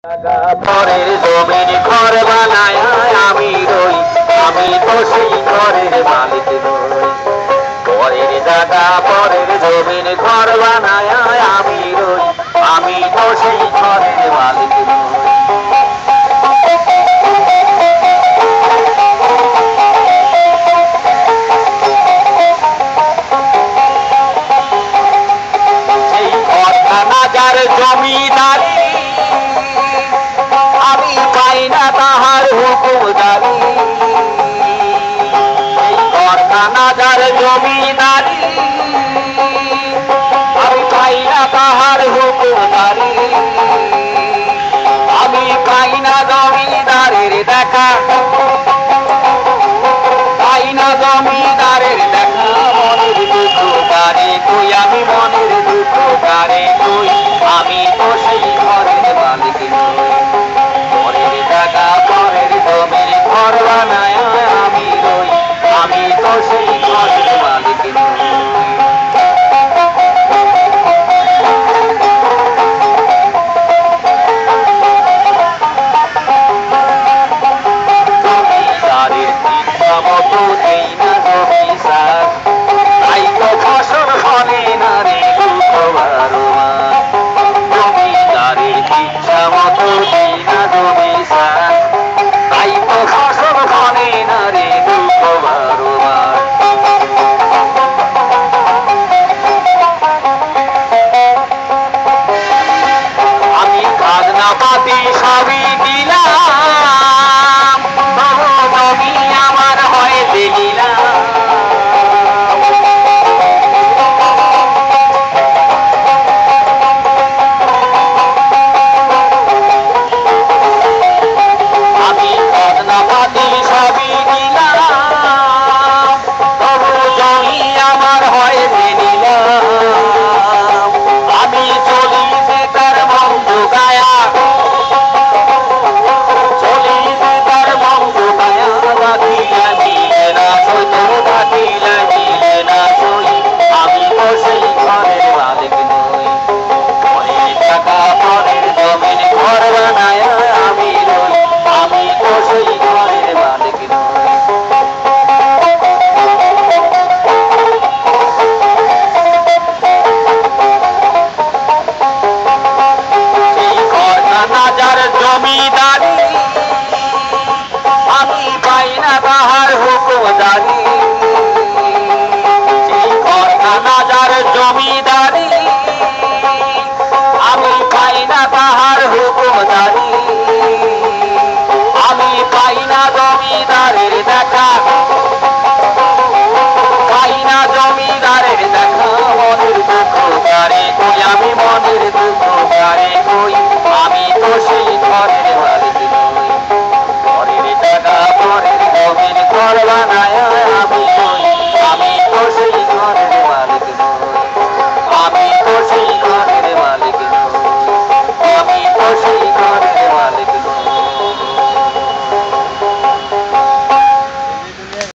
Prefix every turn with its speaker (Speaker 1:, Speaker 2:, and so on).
Speaker 1: পরের জমিন ঘর বানায় আমি রই, আমি তো সেই ঘরের মালিক নই। পরের জায়গা পরের জমিন ঘর বানায় আমি রই, আমি তো সেই ঘরের মালিক নই। সেই ঘরখানা যার জমিদারি, আমি পাই না তাহার হুকুমদারি। এই ঘরখানা যার জমিদারি, আমি পাই না তাহার হুকুমদারি। আমি পাই না জমিদারের দেখা, পাই না জমিদারের দেখা। মনের দুঃখ কারে তুই, আমি মনের দুঃখ কারে তুই, আমি তো সেই ঘরের মালিক নই। পরের জায়গা পরের জমির ঘর বানায় আমি রই, আমি তো সেই ঘরের মালিক নই। জমিদারের ইচ্ছা মতো দেই না জমি সার, তাই তো ফসল ফলে না রে দুঃখ বারো মাস। জমিদারের ইচ্ছা মতো দেই না জমি সার, তাই তো ফসল ফলে না রে দুঃখ বারো মাস। আমি খাজনা পাতি সবই দিলাম, তবু জমি আমার হয় দিলাম। আমি খাজনা পাতি সবই দিলাম, তবু জমি আমার হয় দিলাম। আমি চলি যে তার মন্দ গায়া, চলি যে তার মন্দ গায়া। বাঁধিয়া দিলে না সই, তোর বাঁধিয়া দিলে না সই, আমি তো সেই ঘরের মালিক নই। পরের টাকা পরের জমিন ঘর বানায় আমি রই, আমি তো সেই ঘরের মালিক নই। সেই ঘরখানা যার জমিদারি, আমি পাই না তাহার হুকুমদারি। সেই ঘরখানা যার জমিদারি, আমি পাই না তাহার হুকুমদারি। আমি পাই না জমিদারের দেখা, পাই না জমিদারের দেখা। মনের দুঃখ কারে কই, আমি মনের দুঃখ কারে কই, আমি তো সেই ঘরের